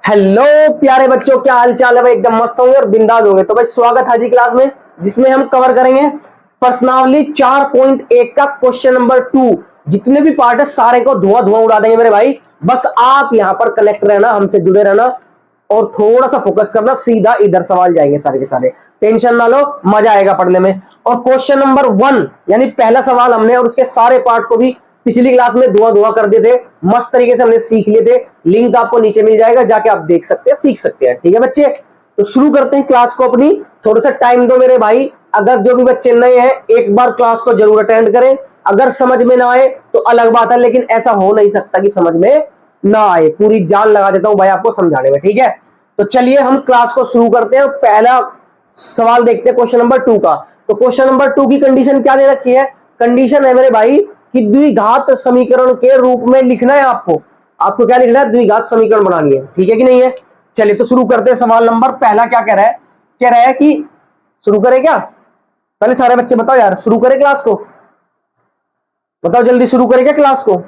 Hello प्यारे बच्चों, क्या हाल चाल है भाई। एकदम मस्त होंगे और बिंदास होंगे। तो भाई स्वागत है आज की क्लास में, जिसमें हम कवर करेंगे प्रश्नावली 4.1 का क्वेश्चन नंबर 2। जितने भी पार्ट है सारे को धुआं धुआं उड़ा देंगे मेरे भाई। बस आप यहां पर कनेक्ट रहना, हमसे जुड़े रहना और थोड़ा सा फोकस करना। सीधा इधर सवाल जाएंगे सारे के सारे, टेंशन ना लो, मजा आएगा पढ़ने में। और क्वेश्चन नंबर 1 यानी पहला सवाल हमने और उसके सारे पार्ट को भी पिछली क्लास में धुआं धुआं कर दिए थे। मस्त तरीके से हमने सीख लिए थे। लिंक आपको नीचे मिल जाएगा, जाके आप देख सकते हैं, सीख सकते हैं। ठीक है बच्चे, तो शुरू करते हैं क्लास को अपनी। थोड़ा सा टाइम दो मेरे भाई। अगर जो भी बच्चे नए हैं एक बार क्लास को जरूर अटेंड करें। अगर समझ में ना आए तो अलग बात है, लेकिन ऐसा हो नहीं सकता कि समझ में ना आए। पूरी जान लगा देता हूं भाई आपको समझाने में। ठीक है, तो चलिए हम क्लास को शुरू करते हैं। पहला सवाल देखते हैं क्वेश्चन नंबर 2 का। तो क्वेश्चन नंबर 2 की कंडीशन क्या दे रखी है? कंडीशन है मेरे भाई कि द्विघात समीकरण के रूप में लिखना है आपको। आपको क्या लिखना है? द्विघात समीकरण बनानी है। ठीक है कि नहीं है? चलिए तो शुरू करते हैं। सवाल नंबर पहला क्या कह रहा है? कह रहा है कि शुरू करें क्या? पहले सारे बच्चे बताओ यार, शुरू करें क्लास को? बताओ जल्दी, शुरू करें क्या क्लास को?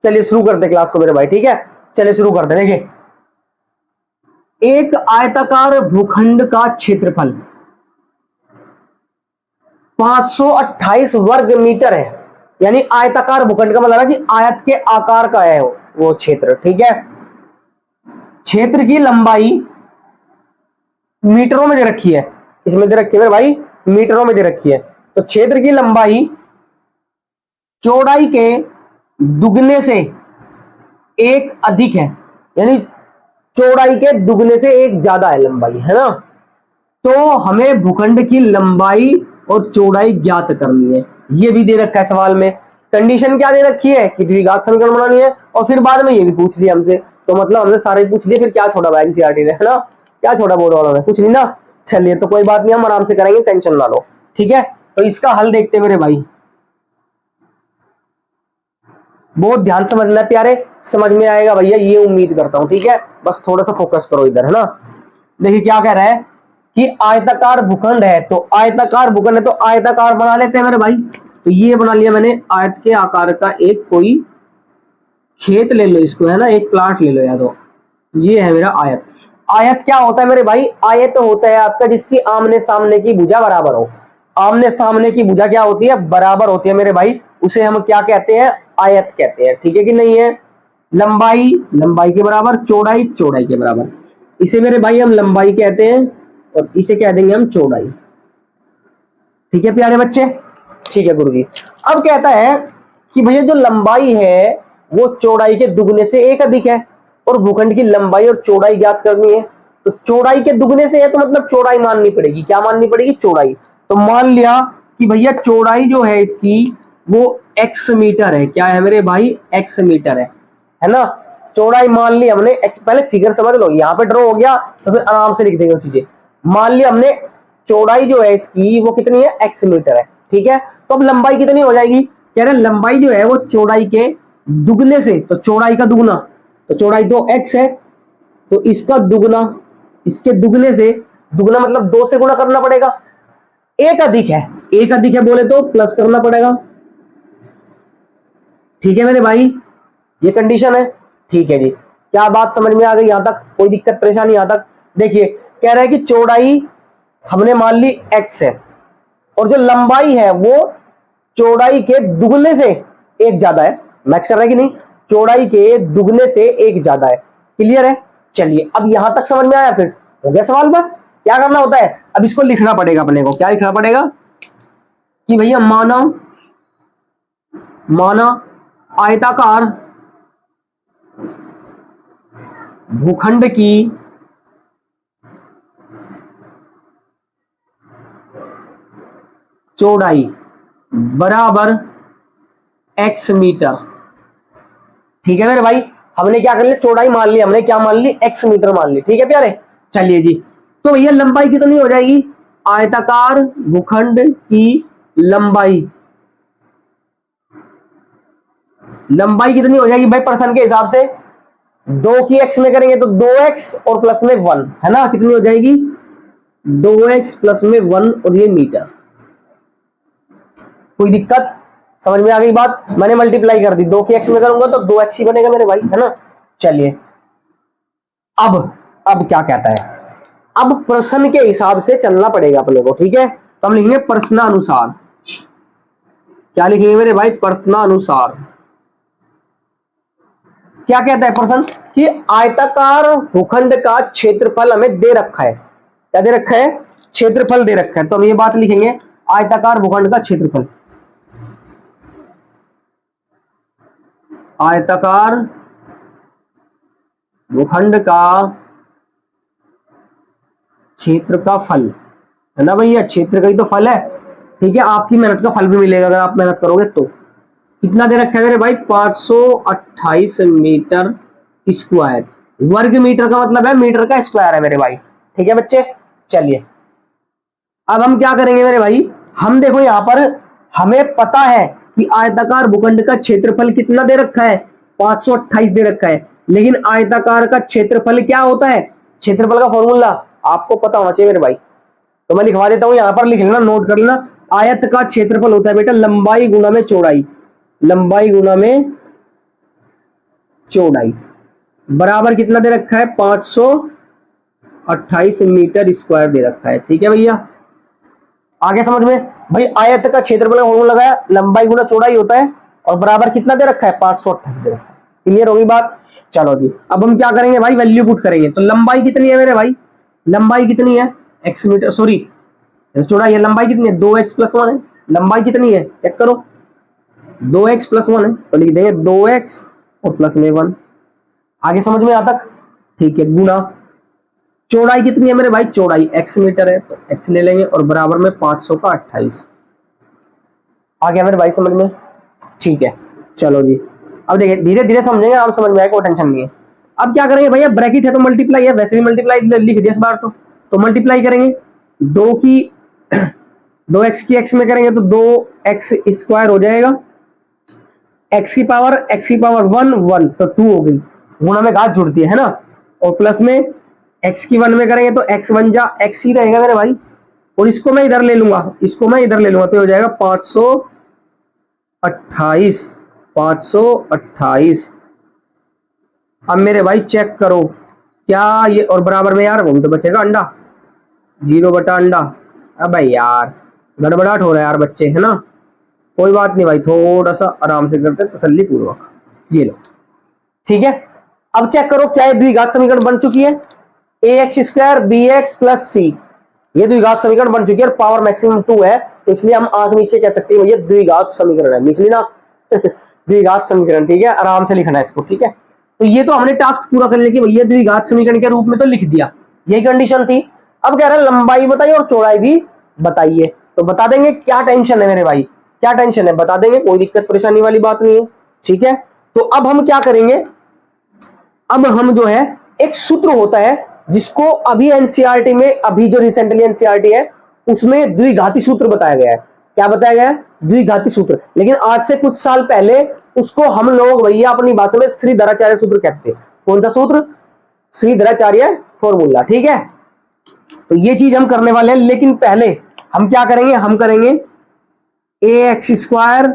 चलिए शुरू करते क्लास को मेरे भाई। ठीक है, चलिए शुरू करते। देखिए, एक आयताकार भूखंड का क्षेत्रफल 528 वर्ग मीटर है। यानी आयताकार भूखंड का मतलब है कि आयत के आकार का है वो क्षेत्र। ठीक है, क्षेत्र की लंबाई मीटरों में दे रखी है। इसमें दे रखी है मेरे भाई, मीटरों में दे रखी है। तो क्षेत्र की लंबाई चौड़ाई के दुगने से एक अधिक है। यानी चौड़ाई के दुगने से एक ज्यादा है लंबाई, है ना? तो हमें भूखंड की लंबाई और चौड़ाई ज्ञात करनी है। ये भी दे रखा है सवाल में। कंडीशन क्या दे रखी है कि द्विघात समीकरण बनानी है। और फिर बाद में ये भी पूछ लिया हमसे। तो मतलब हमने सारे पूछ लिए, फिर क्या छोड़ा भाई एनसीईआरटी ने, है ना? क्या छोड़ा बोर्ड वालों ने? कुछ नहीं ना। चलिए तो कोई बात नहीं, हम आराम से करेंगे, टेंशन ना लो। ठीक है, तो इसका हल देखते हैं मेरे भाई। बहुत ध्यान समझना प्यारे, समझ में आएगा भैया ये उम्मीद करता हूं। ठीक है, बस थोड़ा सा फोकस करो इधर, है ना? देखिए क्या कह रहा है कि आयताकार भूखंड है। तो आयताकार भूखंड है तो आयताकार बना लेते हैं मेरे भाई। तो ये बना लिया मैंने, आयत के आकार का एक कोई खेत ले लो इसको, है ना? एक प्लाट ले लो या तो। ये है मेरा आयत। आयत क्या होता है मेरे भाई? आयत होता है आपका जिसकी आमने सामने की भुजा बराबर हो। आमने सामने की भुजा क्या होती है? बराबर होती है मेरे भाई। उसे हम क्या कहते हैं? आयत कहते हैं। ठीक है कि नहीं है? लंबाई लंबाई के बराबर, चौड़ाई चौड़ाई के बराबर। इसे मेरे भाई हम लंबाई कहते हैं और इसे कह देंगे हम चौड़ाई। ठीक है प्यारे बच्चे? ठीक है गुरुजी। अब कहता है कि भैया जो लंबाई है वो चौड़ाई के दुगने से एक अधिक है और भूखंड की लंबाई और चौड़ाई ज्ञात करनी है। तो चौड़ाई के दुगने से है तो मतलब चौड़ाई माननी पड़ेगी। क्या माननी पड़ेगी? चौड़ाई। तो मान लिया कि भैया चौड़ाई जो है इसकी वो x मीटर है। क्या है मेरे भाई? x मीटर है ना? चौड़ाई मान ली हमने x। पहले फिगर समझ लो, यहां पे ड्रॉ हो गया तो फिर आराम से लिख देंगे वो चीजें। मान लिया हमने चौड़ाई जो है इसकी वो कितनी है? x मीटर है। ठीक है, तो अब लंबाई कितनी हो जाएगी? कह रहे लंबाई जो है वो चौड़ाई के दुगने से, तो चौड़ाई का दुगना, तो चौड़ाई तो x है तो इसका दुगना, इसके दुगने से, दुगना मतलब 2 से गुणा करना पड़ेगा। एक अधिक है, एक अधिक है बोले तो प्लस करना पड़ेगा। ठीक है मेरे भाई, ये कंडीशन है। ठीक है जी, क्या बात समझ में आ गई? यहां तक कोई दिक्कत परेशानी? यहां तक देखिए, कह रहा है कि चौड़ाई हमने मान ली x है और जो लंबाई है वो चौड़ाई के दुगने से एक ज्यादा है। मैच कर रहा है कि नहीं? चौड़ाई के दुगने से एक ज्यादा है। क्लियर है? चलिए अब यहां तक समझ में आया? फिर हो गया सवाल। बस क्या करना होता है, अब इसको लिखना पड़ेगा अपने को। क्या लिखना पड़ेगा? कि भैया माना माना आयताकार भूखंड की चौड़ाई बराबर x मीटर। ठीक है मेरे भाई, हमने क्या कर लिया? चौड़ाई मान ली हमने, क्या मान ली? x मीटर मान ली। ठीक है प्यारे? चलिए जी, तो भैया लंबाई कितनी हो जाएगी? आयताकार भूखंड की लंबाई, लंबाई कितनी हो जाएगी भाई परसेंट के हिसाब से? 2 की x में करेंगे तो 2x और प्लस में 1, है ना? कितनी हो जाएगी? 2x प्लस में 1 और ये मीटर। कोई दिक्कत? समझ में आ गई बात? मैंने मल्टीप्लाई कर दी, 2 की x में करूंगा तो 2x ही बनेगा मेरे भाई, है ना? चलिए अब क्या कहता है, अब प्रश्न के हिसाब से चलना पड़ेगा अपने को, ठीक है। तो हम लिखेंगे प्रश्नानुसार। क्या लिखेंगे मेरे भाई, प्रश्नानुसार। क्या कहता है प्रश्न कि आयताकार भूखंड का क्षेत्रफल हमें दे रखा है। क्या दे रखा है, क्षेत्रफल दे रखा है। तो हम ये बात लिखेंगे, आयताकार भूखंड का क्षेत्रफल। आयताकार भूखंड का क्षेत्र का फल है ना भैया, क्षेत्र का ही तो फल है, ठीक है। आपकी मेहनत का फल भी मिलेगा अगर आप मेहनत करोगे तो। कितना दे रखा है मेरे भाई, 528 मीटर स्क्वायर। वर्ग मीटर का मतलब है मीटर का स्क्वायर है मेरे भाई, ठीक है बच्चे। चलिए अब हम क्या करेंगे मेरे भाई, हम देखो यहां पर हमें पता है कि आयताकार भूखंड का क्षेत्रफल कितना दे रखा है, 528 दे रखा है। लेकिन आयताकार का क्षेत्रफल क्या होता है, क्षेत्रफल का फॉर्मूला आपको पता होना चाहिए मेरे भाई। तो मैं लिखवा देता हूं, यहां पर लिख लेना, नोट कर लेना। आयत का क्षेत्रफल होता है बेटा लंबाई गुना में चौड़ाई, लंबाई गुना में चौड़ाई, बराबर कितना दे रखा है, 528 मीटर स्क्वायर दे रखा है, ठीक है भैया। आगे समझ में भाई, आयत का क्षेत्रफल का फॉर्मूला लगाया, लंबाई गुना चौड़ाई होता है, और बराबर कितना दे रखा है, 528 दे रखा है। क्लियर होगी बात। चलो जी अब हम क्या करेंगे भाई, वैल्यू पुट करेंगे। तो लंबाई कितनी है मेरे भाई, लंबाई कितनी है, x मीटर, सॉरी चौड़ाई है, लंबाई कितनी है, 2x + 1 है। लंबाई कितनी है, चेक करो, 2x + 1 है, तो लिख देंगे 2x और प्लस में 1। आगे समझ में आता, ठीक है। गुना चौड़ाई कितनी है मेरे भाई, चौड़ाई x मीटर है, तो x ले लेंगे, और बराबर में 500 का 28। आ गया मेरे भाई समझ में, ठीक है। चलो जी अब देखिए, धीरे धीरे समझेंगे, आप समझ में आएगा, कोई टेंशन नहीं है। अब क्या करेंगे भैया, ब्रैकेट है तो मल्टीप्लाई है, वैसे भी मल्टीप्लाई लिख दिया इस बार तो मल्टीप्लाई करेंगे। 2x की x में करेंगे तो 2x स्क्वायर हो जाएगा, x की पावर 1 1 तो 2 हो गई, गुणा में घात जुड़ती है ना, और प्लस में x की 1 में करेंगे तो x बन जा x ही रहेगा मेरे भाई, और इसको मैं इधर ले लूंगा, इसको मैं इधर ले लूंगा, तो हो जाएगा 528। अब मेरे भाई चेक करो क्या ये, और बराबर में यार वो तो बचेगा अंडा, 0 बटा अंडा। अब यार गड़बड़ाहट हो रहा है यार बच्चे, है ना, कोई बात नहीं भाई, थोड़ा सा आराम से करते तसल्ली पूर्वक। ये लो, ठीक है। अब चेक करो क्या ये द्विघात समीकरण बन चुकी है, ax² bx + c, ये द्विघात समीकरण बन चुकी है, और पावर मैक्सिमम 2 है, तो इसलिए हम आंख नीचे कह सकते हैं ये द्विघात समीकरण है, निचली ना द्विघात समीकरण, ठीक है। आराम से लिखना है इसको, ठीक है। तो ये तो हमने टास्क पूरा कर लिया कि भैया द्विघात समीकरण के रूप में तो लिख दिया, यही कंडीशन थी। अब कह रहा है लंबाई बताइए और चौड़ाई भी बताइए, तो बता देंगे, क्या टेंशन है मेरे भाई, क्या टेंशन है, बता देंगे, कोई दिक्कत परेशानी वाली बात नहीं है, ठीक है। तो अब हम क्या करेंगे, अब हम जो है एक सूत्र होता है जिसको अभी एनसीईआरटी में, अभी जो रिसेंटली एनसीईआरटी है उसमें द्विघाती सूत्र बताया गया है। क्या बताया गया है, द्विघाती सूत्र। लेकिन आज से कुछ साल पहले उसको हम लोग भैया अपनी भाषा में श्रीधराचार्य सूत्र कहते हैं। कौन सा सूत्र, श्रीधराचार्य फॉर्मूला, ठीक है। तो ये चीज हम करने वाले हैं, लेकिन पहले हम क्या करेंगे, हम करेंगे ax²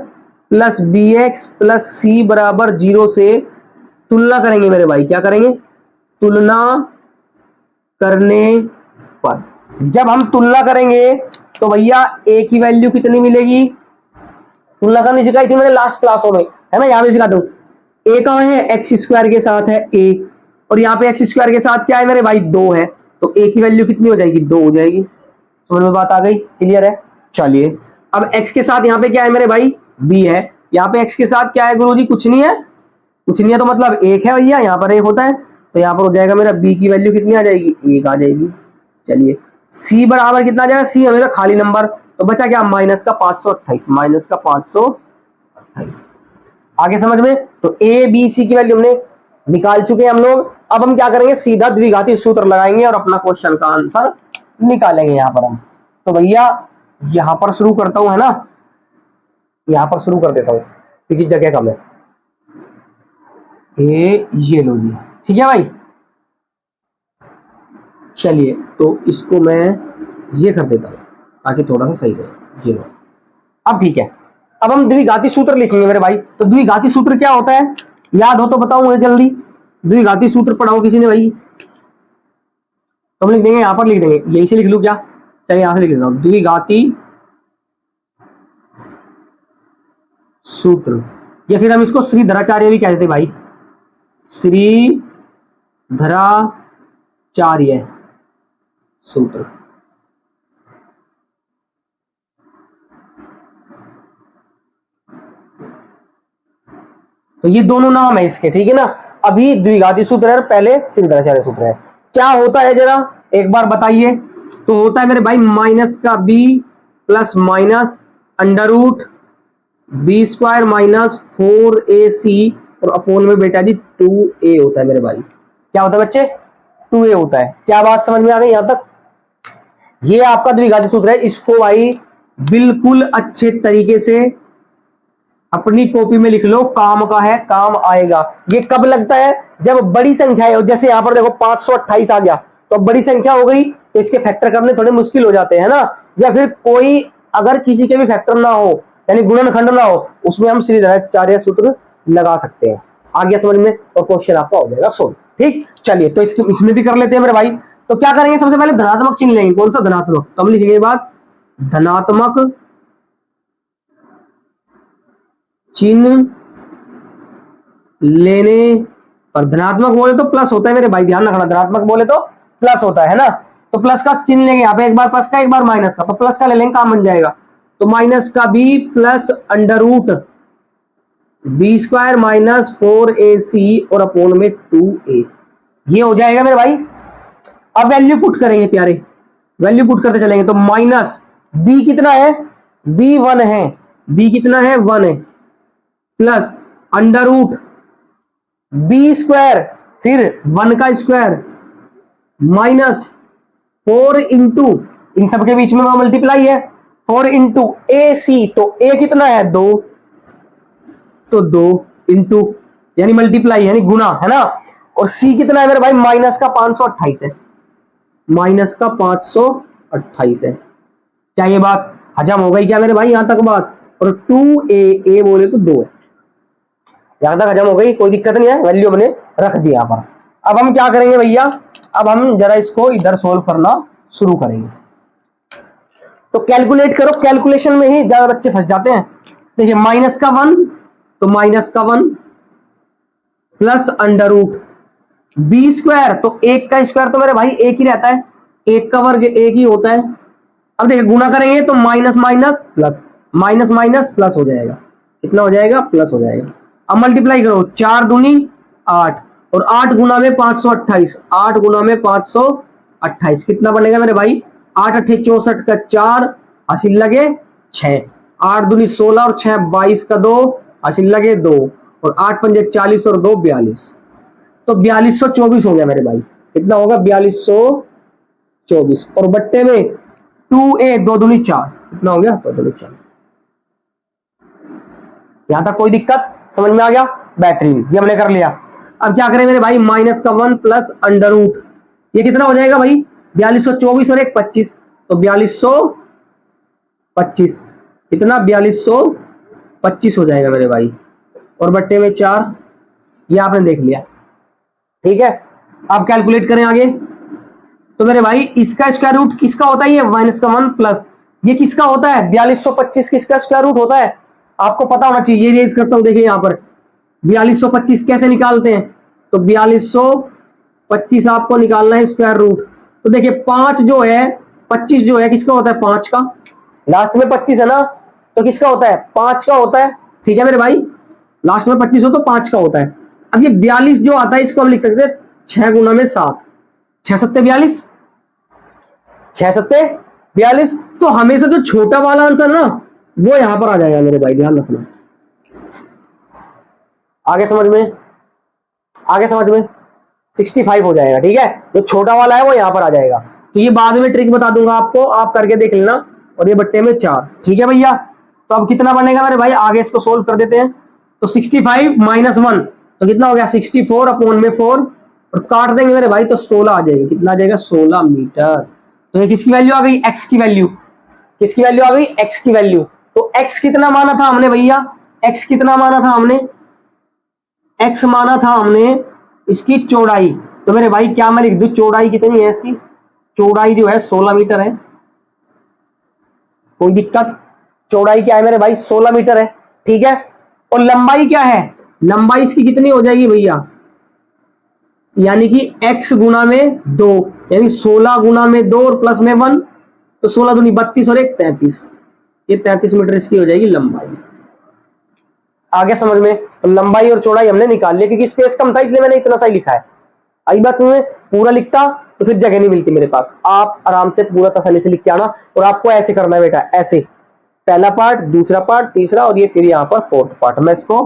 + bx + c बराबर 0 से तुलना करेंगे मेरे भाई, क्या करेंगे, तुलना करने पर जब हम तुलना करेंगे तो भैया a की वैल्यू कितनी मिलेगी, तुलना करनी सिखाई थी मैंने लास्ट क्लासों में, है ना, यहां भी सिखा दूं। a का है x² के साथ है a, और यहाँ पे x² के साथ क्या है मेरे भाई, 2 है, तो a की वैल्यू कितनी हो जाएगी, 2 हो जाएगी। समझ में बात आ गई, क्लियर है। चलिए अब x के साथ यहाँ पे क्या है मेरे भाई, b है, यहाँ पे x के साथ क्या है गुरुजी, कुछ नहीं है, कुछ नहीं है, तो मतलब 1 है भैया, यहाँ पर 1 होता है, तो यहाँ पर हो जाएगा मेरा b की वैल्यू कितनी आ जाएगी, 1 आ जाएगी। चलिए c बराबर कितना आ जाएगा, c हमेशा खाली नंबर, तो बचा क्या, -528, -528। आगे समझ में, तो a b c की वैल्यू हमने निकाल चुके हैं हम लोग। अब हम क्या करेंगे, सीधा द्विघाती सूत्र लगाएंगे और अपना क्वेश्चन का आंसर निकालेंगे यहाँ पर हम। तो भैया यहाँ पर शुरू करता हूं, है ना, यहाँ पर शुरू कर देता हूं क्योंकि जगह कम है। ये लो जी, ठीक है भाई। चलिए तो इसको मैं ये कर देता हूं ताकि थोड़ा सा सही रहे, ये लो। अब ठीक है, अब हम द्विघाती सूत्र लिखेंगे मेरे भाई। तो द्विघाती सूत्र क्या होता है, याद हो तो बताओ मुझे जल्दी, द्विघाती सूत्र पढ़ाओ किसी ने भाई, तो हम लिख देंगे, यहां पर लिख देंगे, यही से लिख लूं क्या? चलिए यहां से लिख देता हूं, द्विघाती सूत्र, या फिर हम इसको श्रीधराचार्य भी कह देते भाई, श्रीधराचार्य सूत्र। तो ये दोनों नाम है इसके, ठीक है ना। अभी द्विघाती सूत्र है, पहले श्रीधराचार्य सूत्र है। क्या होता है जरा एक बार बताइए। तो होता है मेरे भाई माइनस का B plus minus under root B square minus 4ac और अपोन में बेटा जी 2a होता है मेरे भाई। क्या होता है बच्चे? 2a होता है। क्या बात समझ में आ गई यहां तक? ये आपका द्विघाती सूत्र है, इसको भाई बिल्कुल अच्छे तरीके से अपनी कॉपी में लिख लो, काम का है, काम आएगा। ये कब लगता है? जब बड़ी संख्या है, जैसे यहां पर देखो 528 आ गया, तो बड़ी संख्या हो गई तो इसके फैक्टर करने थोड़े मुश्किल हो जाते हैं ना। या फिर कोई अगर किसी के भी फैक्टर ना हो, यानी गुणनखंड ना हो, उसमें हम श्रीधराचार्य सूत्र लगा सकते हैं। आ गया समझ में? और क्वेश्चन आपका हो जाएगा सोल्व। ठीक, चलिए तो इसमें भी कर लेते हैं मेरे भाई। तो क्या करेंगे, सबसे पहले धनात्मक चिन्ह लेंगे। कौन सा? धनात्मक। तो हम लिखेंगे बात धनात्मक चिन्ह लेने पर। धनात्मक बोले तो प्लस होता है मेरे भाई, ध्यान रखना, धनात्मक बोले तो प्लस होता है ना। तो प्लस का चिन्ह लेंगे यहाँ पे, एक बार प्लस का एक बार माइनस का, तो प्लस का ले लेंगे, काम बन जाएगा। तो माइनस का B plus under root B square minus 4ac और अपोन में 2a, ये हो जाएगा मेरे भाई। अब वैल्यू पुट करेंगे प्यारे, वैल्यू पुट करते चलेंगे। तो माइनस बी कितना है? बी 1 है, बी कितना है? 1 है, plus under root B square फिर 1 का स्क्वायर माइनस 4 इंटू, इन सबके बीच में मल्टीप्लाई है, 4 इंटू ए सी, तो ए कितना है? 2, तो 2 इंटू यानी मल्टीप्लाई यानी गुना है ना। और सी कितना है मेरे भाई? माइनस का 528 है, माइनस का 528 है। क्या ये बात हजम हो गई क्या मेरे भाई यहां तक बात? और 2a बोले तो 2 है, यहां तक हजम हो गई, कोई दिक्कत नहीं है, वैल्यू हमने रख दिया यहाँ पर। अब हम क्या करेंगे भैया, अब हम जरा इसको इधर सोल्व करना शुरू करेंगे। तो कैलकुलेट करो, कैलकुलेशन में ही ज्यादा बच्चे फंस जाते हैं। देखिए माइनस का 1, तो माइनस का 1 plus under root B square, तो एक का स्क्वायर तो मेरे भाई एक ही रहता है, एक का वर्ग एक ही होता है। अब देखिए गुना करेंगे तो minus minus plus, minus minus plus हो जाएगा, कितना हो जाएगा? प्लस हो जाएगा। अब मल्टीप्लाई करो, 4 दूनी 8 और 8 गुना में 528, 8 गुना में 528 कितना बनेगा मेरे भाई? 8 8 64 का 4 हासिल लगे 6, 8 दूनी 16 और 6 22 का 2 हासिल लगे 2 और 8 पंजे 40 और 2 42, तो 4224 हो गया मेरे भाई। कितना होगा? 4224 और बट्टे में 2a 2 दूनी 4, कितना हो गया? 2 दूनी 4। यहां तक कोई दिक्कत समझ में आ गया? बेहतरीन, ये हमने कर लिया। अब क्या करें मेरे भाई? माइनस का 1 प्लस अंडर रूट, ये कितना हो जाएगा भाई? 4224 और 1 25, तो 4225, कितना? 4225 हो जाएगा मेरे भाई, और बट्टे में 4, ये आपने देख लिया, ठीक है। आप कैलकुलेट करें आगे। तो मेरे भाई इसका स्क्वायर रूट किसका होता है? ये माइनस का 1 प्लस, ये किसका होता है? 4225 किसका स्क्वायर रूट होता है? आपको पता होना चाहिए। ये रेज करता हूं, देखिए यहां पर 4225 कैसे निकालते हैं। तो 4225 आपको निकालना है स्क्वायर रूट। तो देखिए 5 जो है 25 जो है किसका होता है? 5 का, लास्ट में 25 है ना, तो किसका होता है? 5 का होता है, ठीक है मेरे भाई। लास्ट में 25 हो तो 5 का होता है। अब ये 42 जो आता है इसको हम लिख सकते हैं 6 गुना में 7, 6 सत्ते 42, 6 सत्ते 42। तो हमेशा जो छोटा वाला आंसर ना वो यहां पर आ जाएगा मेरे भाई, ध्यान रखना। आगे समझ में, आगे समझ में 65 हो जाएगा, ठीक है। जो छोटा वाला है वो यहां पर आ जाएगा। तो ये बाद में ट्रिक बता दूंगा आपको, आप करके देख लेना। और ये बट्टे में 4, ठीक है भैया। तो अब कितना बनेगा मेरे भाई? आगे इसको सोल्व कर देते हैं। तो 65 माइनस 1 तो कितना हो गया? 64 अपोन में 4 और काट देंगे मेरे भाई तो 16 आ जाएगी। कितना आ जाएगा? 16 मीटर। तो ये किसकी वैल्यू आ गई? एक्स की वैल्यू। किसकी वैल्यू आ गई? एक्स की वैल्यू। तो एक्स कितना माना था हमने भैया? एक्स कितना माना था हमने? एक्स माना था हमने इसकी चौड़ाई। तो मेरे भाई क्या मैं लिख दूं चौड़ाई कितनी है इसकी? चौड़ाई जो है 16 मीटर है, कोई दिक्कत? चौड़ाई क्या है मेरे भाई? 16 मीटर है, ठीक है। और लंबाई क्या है? लंबाई इसकी कितनी हो जाएगी भैया? यानी कि x गुना में 2, यानी 16 गुना में 2 और प्लस में 1, तो 16 दूनी 32 और 1 33, ये 33 मीटर इसकी हो जाएगी लंबाई। आगे समझ में? तो लंबाई और चौड़ाई हमने निकाल लिया, क्योंकि स्पेस कम था इसलिए मैंने इतना सा ही लिखा है। आई बात समझ में? पूरा लिखता तो फिर जगह नहीं मिलती मेरे पास। आप आराम से पूरा तसल्ली से लिख के आना, और आपको ऐसे करना है बेटा, ऐसे पहला पार्ट, दूसरा पार्ट, तीसरा, और ये फिर यहाँ पर फोर्थ पार्ट। मैं इसको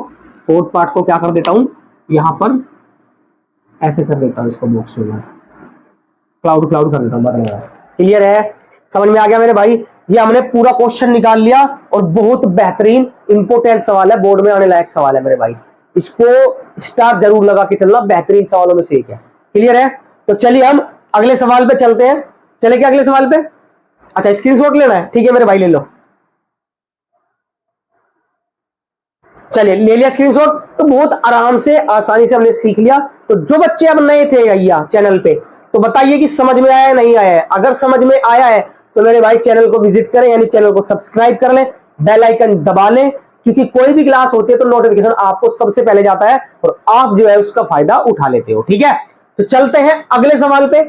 फोर्थ पार्ट को क्या कर देता हूं, यहाँ पर ऐसे कर देता हूं, इसको बॉक्स में क्लाउड क्लाउड कर देता हूं, बदल रहा है। क्लियर है? समझ में आ गया मेरे भाई? ये हमने पूरा क्वेश्चन निकाल लिया, और बहुत बेहतरीन इंपोर्टेंट सवाल है, बोर्ड में आने लायक सवाल है मेरे भाई। इसको स्टार जरूर लगा के चलना, बेहतरीन सवालों में से एक है। क्लियर है? तो चलिए हम अगले सवाल पे चलते हैं। चले क्या अगले सवाल पे? अच्छा, स्क्रीनशॉट लेना है, ठीक है मेरे भाई, ले लो। चलिए ले लिया स्क्रीनशॉट। तो बहुत आराम से आसानी से हमने सीख लिया। तो जो बच्चे अब नए थे भैया चैनल पे, तो बताइए कि समझ में आया है नहीं आया है? अगर समझ में आया है तो मेरे भाई चैनल को विजिट करें, यानी चैनल को सब्सक्राइब कर लें, बेल आइकन दबा लें, क्योंकि कोई भी क्लास होती है तो नोटिफिकेशन आपको सबसे पहले जाता है, और आप जो है उसका फायदा उठा लेते हो। ठीक है, तो चलते हैं अगले सवाल पे।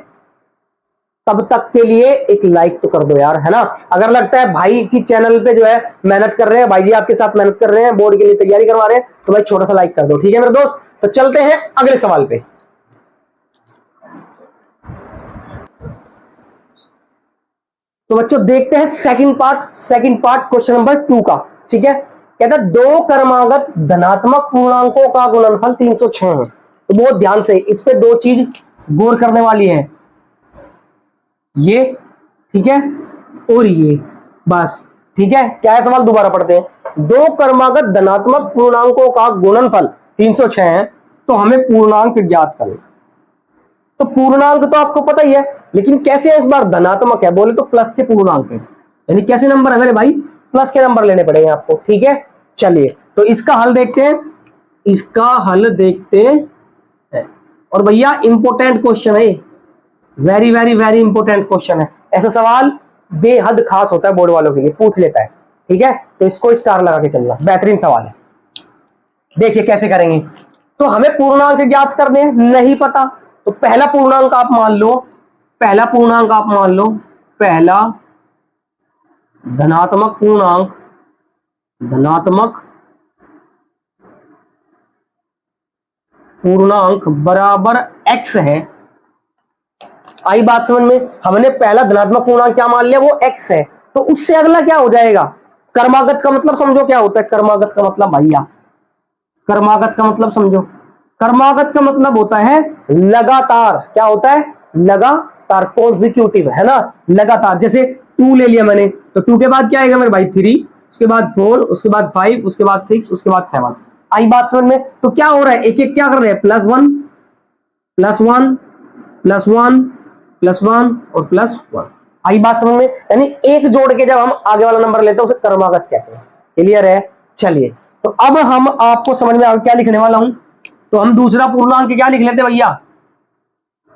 तब तक के लिए एक लाइक तो कर दो यार, है ना? अगर लगता है भाई की चैनल पे जो है मेहनत कर रहे हैं, भाई जी आपके साथ मेहनत कर रहे हैं, बोर्ड के लिए तैयारी करवा रहे हैं, तो भाई छोटा सा लाइक कर दो। ठीक है मेरे दोस्त, तो चलते हैं अगले सवाल पे। तो बच्चों देखते हैं सेकंड पार्ट क्वेश्चन नंबर 2 का। ठीक है, कहता है दो क्रमागत धनात्मक पूर्णांकों का गुणनफल 306 है। तो बहुत ध्यान से इस पे दो चीज गौर करने वाली है, ये ठीक है और ये, बस। ठीक है, क्या है सवाल? दोबारा पढ़ते हैं। दो क्रमागत धनात्मक पूर्णांकों का गुणनफल 306 है, तो हमें पूर्णांक ज्ञात करें। तो पूर्णांक तो आपको पता ही है, लेकिन कैसे है? इस बार धनात्मक है, बोले तो प्लस के पूर्णांक है, यानी कैसे नंबर है मेरे भाई? प्लस के नंबर लेने पड़ेंगे आपको। ठीक है, चलिए तो इसका हल देखते हैं, इसका हल देखते हैं। और भैया इंपॉर्टेंट क्वेश्चन है, very very very important question है। ऐसा सवाल बेहद खास होता है, बोर्ड वालों के लिए पूछ लेता है। ठीक है, तो इसको स्टार लगा के चलना, बेहतरीन सवाल है। देखिए कैसे करेंगे। तो हमें पूर्णांक ज्ञात करने हैं, नहीं पता, तो पहला पूर्णांक आप मान लो, पहला पूर्णांक आप मान लो, पहला धनात्मक पूर्णांक, धनात्मक पूर्णांक बराबर x है। आई बात समझ में? हमने पहला धनात्मक पूर्णांक क्या मान लिया? वो x है। तो उससे अगला क्या हो जाएगा? कर्मागत का मतलब समझो क्या होता है? कर्मागत का मतलब भैया, कर्मागत का मतलब समझो, कर्मागत का मतलब होता है लगातार। क्या होता है? लगातार, कॉन्जिक्यूटिव, है ना? लगातार। जैसे 2 ले लिया मैंने, तो 2 के बाद क्या आएगा मेरे भाई? 3, उसके बाद 4, उसके बाद 5, उसके बाद 6, उसके बाद 7। आई बात समझ में? तो क्या हो रहा है? एक एक क्या कर रहे हैं? +1 +1 +1 +1 और +1। आई बात समझ में? यानी एक जोड़ के जब हम आगे वाला नंबर लेते हैं उसे कर्मागत कहते हैं। क्लियर है? चलिए, तो अब हम आपको समझ में क्या लिखने वाला हूं। तो हम दूसरा पूर्णांक क्या लिख लेते भैया?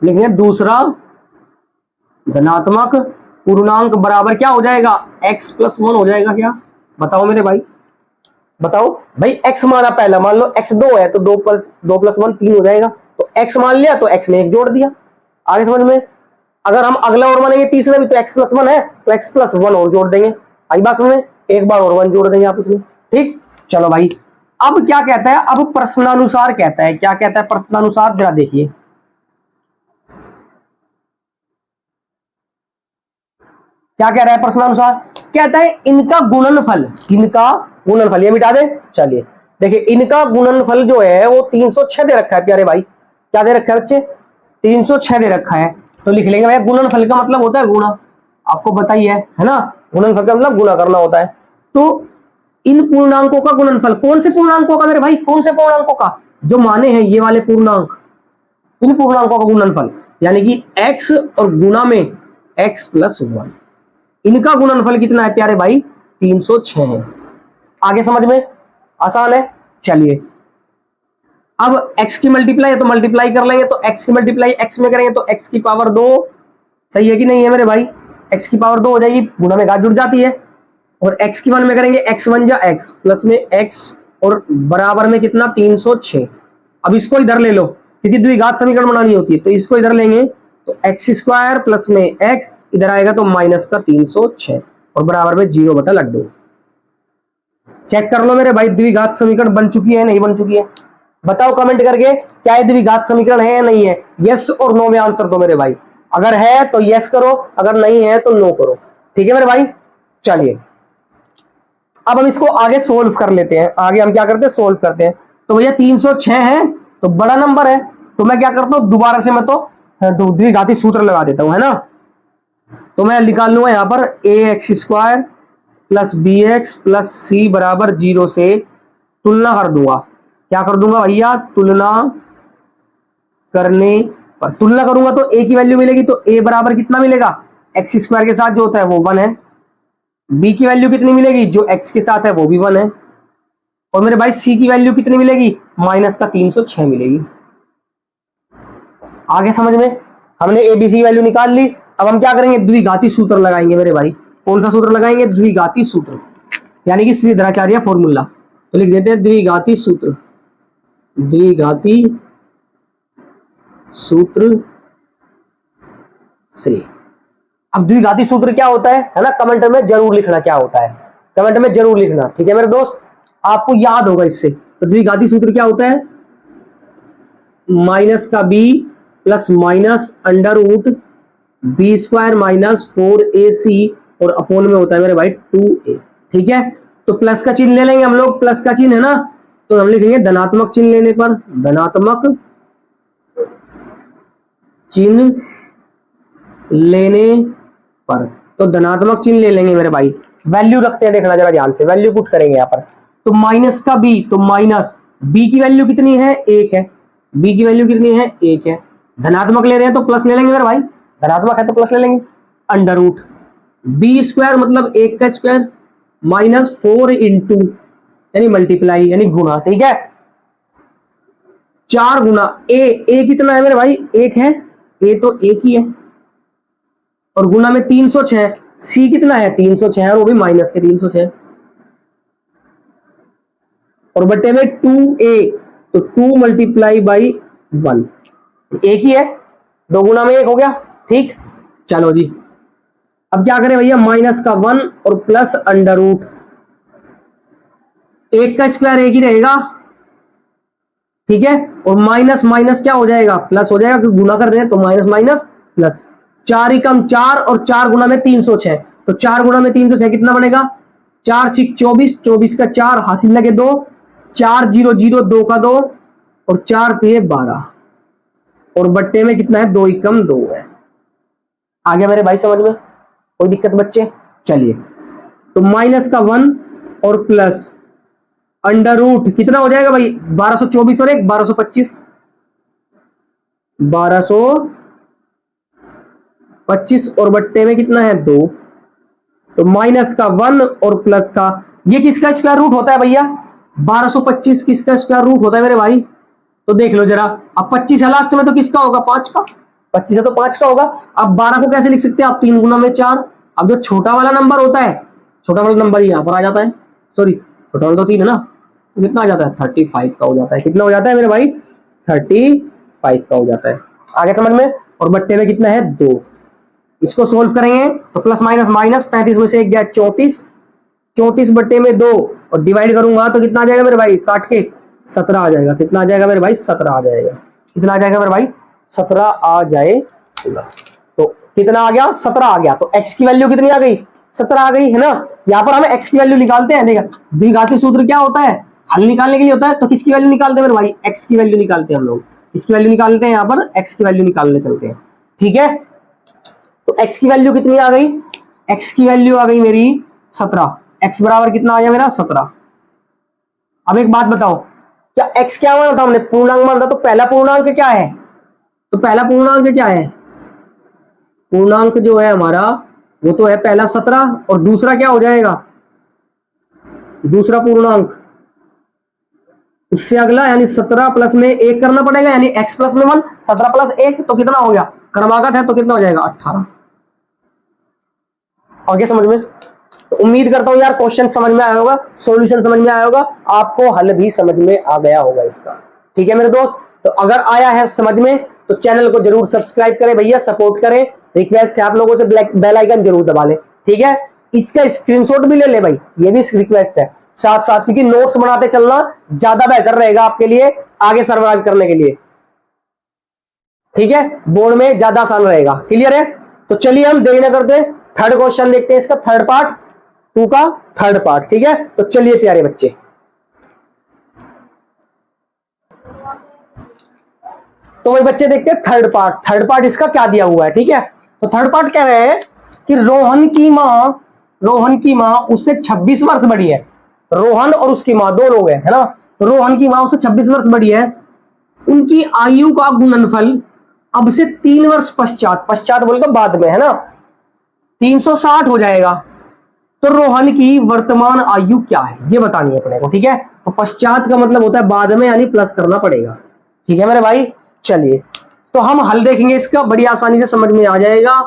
लिखेंगे दूसरा धनात्मक पूर्णांक बराबर क्या हो जाएगा? x+1 हो जाएगा। क्या बताओ मेरे भाई, बताओ भाई। x माना पहला, मान लो x 2 है, तो 2 + 1 3 हो जाएगा। तो x मान लिया, तो x में 1 जोड़ दिया। आगे समझ में? अगर हम अगला और मानेंगे तीसरा भी, तो x+1 है, तो x+1 और जोड़ देंगे। आई बात समझ में? एक बार और 1 जोड़ देंगे आप उसमें। ठीक, चलो भाई। अब क्या कहता है? अब प्रश्नानुसार कहता है। क्या कहता है प्रश्नानुसार? जरा देखिए, क्या कह रहा है प्रश्नानुसार? कहता है इनका गुणनफल, इनका गुणनफल, ये मिटा दे। चलिए देखिए, इनका गुणनफल जो है वो 306 दे रखा है प्यारे भाई। क्या दे रखा है बच्चे? 306 दे रखा है। तो लिख लेंगे भाई, गुणनफल का मतलब होता है गुणा, आपको बताइए, है ना? गुणनफल का मतलब गुणा करना होता है। तो इन पूर्णांकों का गुणनफल, कौन से पूर्णांकों का मेरे भाई? कौन से पूर्णांकों का? जो माने हैं ये वाले पूर्णांक, इन पूर्णांकों का गुणनफल, यानी कि x और गुणा में x+1, इनका गुणनफल कितना है प्यारे भाई? 306 है। आगे समझ में? आसान है। चलिए, अब x की मल्टीप्लाई है तो मल्टीप्लाई कर लेंगे, तो x की मल्टीप्लाई x में करेंगे तो x की पावर 2 सही है कि नहीं है मेरे भाई? x की पावर 2 हो जाएगी, गुणा में घात जुड़ जाती है, और x की 1 में करेंगे x1 जा x प्लस में x और बराबर में कितना 306। अब इसको इधर ले लो क्योंकि द्विघात समीकरण बनानी होती है, तो इसको इधर लेंगे तो एक्स स्क्वायर प्लस में x इधर आएगा तो माइनस का 306 और बराबर में 0 बटा लड्डू। चेक कर लो मेरे भाई द्विघात समीकरण बन चुकी है नहीं बन चुकी है? बताओ कमेंट करके क्या ये द्विघात समीकरण है या नहीं है। यस और नो में आंसर दो मेरे भाई, अगर है तो यस करो, अगर नहीं है तो नो करो। ठीक है मेरे भाई, चलिए अब हम इसको आगे सोल्व कर लेते हैं। आगे हम क्या करते हैं, सोल्व करते हैं। तो भैया 306 है तो बड़ा नंबर है, तो मैं क्या करता हूं दोबारा से मैं तो द्विघाती सूत्र लगा देता हूं, है ना। तो मैं निकाल लूंगा यहां पर a x square plus b x plus c बराबर 0 से तुलना कर दूंगा। क्या कर दूंगा भैया, तुलना करने पर तुलना करूंगा तो ए की वैल्यू मिलेगी, तो ए बराबर कितना मिलेगा, एक्स स्क्वायर के साथ जो होता है वो 1 है। बी की वैल्यू कितनी मिलेगी, जो एक्स के साथ है वो भी 1 है। और मेरे भाई सी की वैल्यू कितनी मिलेगी, माइनस का 306 मिलेगी। आगे समझ में, हमने ए बी सी की वैल्यू निकाल ली। अब हम क्या करेंगे, द्विघाती सूत्र लगाएंगे मेरे भाई। कौन सा सूत्र लगाएंगे, द्विघाती सूत्र, यानी कि श्रीधराचार्य फॉर्मूला। तो लिख देते हैं द्विघाती सूत्र, द्विघाती सूत्र से। अब द्विघाती सूत्र क्या होता है ना, कमेंट में जरूर लिखना क्या होता है, कमेंट में जरूर लिखना, ठीक है मेरे दोस्त, आपको याद होगा इससे। तो द्विघाती सूत्र क्या होता है, माइनस का B plus minus under root B square minus 4ac और अपोन में होता है मेरे भाई 2a। ठीक है, तो प्लस का चिन्ह ले लेंगे हम लोग, प्लस का चिन्ह है ना, तो हम लिखेंगे धनात्मक चिन्ह लेने पर, धनात्मक चिन्ह लेने पर, तो धनात्मक चिन्ह ले लेंगे मेरे भाई। वैल्यू रखते हैं, देखना जरा ध्यान से, वैल्यू पुट करेंगे यहाँ पर। तो माइनस का बी, तो माइनस बी की वैल्यू कितनी है, 1 है, बी की वैल्यू कितनी है, 1 है। धनात्मक ले रहे हैं तो प्लस ले लेंगे मेरे भाई, धनात्मक है तो प्लस ले लेंगे। अंडर रूट बी स्क्वायर मतलब 1 का स्क्वायर माइनस 4 इंटू यानी मल्टीप्लाई यानी गुणा, ठीक है, 4 गुना ए कितना है मेरे भाई, 1 है, ए तो 1 ही है, और गुना में 306, सी कितना है 306 और वो भी माइनस के 306, और बटे में 2a, तो 2 मल्टीप्लाई बाई 1, एक ही है, 2 गुना में 1 हो गया। ठीक, चलो जी अब क्या करें भैया, माइनस का 1 और प्लस अंडर रूट, 1 का स्क्वायर 1 ही रहेगा, ठीक है, और माइनस माइनस क्या हो जाएगा, प्लस हो जाएगा, क्योंकि गुना कर रहे हैं तो माइनस माइनस प्लस, 4 ही कम 4 और 4 गुना में 306, तो 4 गुना में 306 कितना बनेगा, 4 6 24, 24 का 4 हासिल लगे 2, 4 0 0 2 का 2 और 4 3 12, और बट्टे में कितना है, 2 ही कम 2 है। आ गया मेरे भाई समझ में, कोई दिक्कत बच्चे? चलिए तो माइनस का 1 और प्लस अंडर रूट कितना हो जाएगा भाई, 1224 और 1 1225, 1225 और बट्टे में कितना है 2, तो माइनस का 1 और प्लस का, ये किसका स्क्वायर रूट होता है भैया, 1225 किसका स्क्वायर रूट होता है मेरे भाई, तो देख लो जरा। अब 25 है लास्ट में तो किसका होगा, 5 का, 25 है तो 5 का होगा। अब 12 को कैसे लिख सकते हैं आप, 3 गुना में 4, अब जो छोटा वाला नंबर होता है, छोटा वाला नंबर यहाँ पर आ जाता है, सॉरी छोटा वाला तो 3 है ना, तो कितना आ जाता है 35 का हो जाता है, कितना हो जाता है मेरे भाई 35 का हो जाता है। आगे समझ में, और बट्टे में कितना है 2, इसको सोल्व करेंगे तो प्लस माइनस माइनस, 35 में से 1 गया 34, 34 बट्टे में 2 और डिवाइड करूंगा तो कितना आ जाएगा मेरे भाई, काट के 17 आ जाएगा, कितना आ जाएगा मेरे भाई 17 आ जाएगा, कितना आ जाएगा मेरे भाई 17 आ जाएगा। तो कितना आ गया 17 आ गया, तो x की वैल्यू कितनी आ गई 17 आ गई है ना। यहाँ पर हमें x की वैल्यू निकालते हैं, देखा द्विघाती सूत्र क्या होता है, हल निकालने के लिए होता है, तो किसकी वैल्यू निकालते हैं मेरे भाई, x की वैल्यू निकालते हैं हम लोग, इसकी वैल्यू निकालते हैं, यहाँ पर x की वैल्यू निकालने चलते हैं। ठीक है, तो x की वैल्यू कितनी आ गई, x की वैल्यू आ गई मेरी 17, x बराबर कितना आ गया मेरा 17। अब एक बात बताओ, क्या x क्या माना था हमने, पूर्णांक माना था, तो पहला पूर्णांक क्या है, तो पहला पूर्णांक क्या है, पूर्णांक जो है हमारा वो तो है पहला 17, और दूसरा क्या हो जाएगा, दूसरा पूर्णांक उससे अगला, यानी 17 प्लस में 1 करना पड़ेगा, यानी x प्लस में 1, 17 प्लस 1 तो कितना हो गया, क्रमागत है तो कितना हो जाएगा 18। आगे समझ में? तो उम्मीद करता हूं यार क्वेश्चन समझ में आया होगा, सॉल्यूशन समझ में आया होगा, आपको हल भी समझ में आ गया होगा इसका। ठीक है मेरे दोस्त, तो अगर आया है समझ में तो चैनल को जरूर सब्सक्राइब करें भैया, सपोर्ट करें। रिक्वेस्ट है आप लोगों से, बेल आइकन जरूर दबा लें। ठीक है, इसका स्क्रीनशॉट भी ले ले भाई, ये भी रिक्वेस्ट है साथ साथ, क्योंकि नोट्स बनाते चलना ज्यादा बेहतर रहेगा आपके लिए आगे सर्वाइव करने के लिए। ठीक है, बोर्ड में ज्यादा आसान रहेगा। क्लियर है? तो चलिए हम देरी न करते, थर्ड क्वेश्चन देखते हैं, इसका थर्ड पार्ट, 2 का थर्ड पार्ट। ठीक है, तो चलिए प्यारे बच्चे, तो वही बच्चे देखते हैं थर्ड पार्ट। थर्ड पार्ट इसका क्या दिया हुआ है? ठीक है, तो थर्ड पार्ट कह रहे हैं कि रोहन की मां उससे 26 वर्ष बड़ी है। रोहन और उसकी मां दो लोग हैं, है ना? तो रोहन की मां उससे 26 वर्ष बड़ी है। उनकी आयु का गुणनफल अब से 3 वर्ष पश्चात, पश्चात बोल तो बाद में, है ना, 360 हो जाएगा। तो रोहन की वर्तमान आयु क्या है ये बतानी है अपने को। ठीक है, तो पश्चात का मतलब होता है बाद में, यानी प्लस करना पड़ेगा। ठीक है मेरे भाई, चलिए तो हम हल देखेंगे इसका, बड़ी आसानी से समझ में आ जाएगा।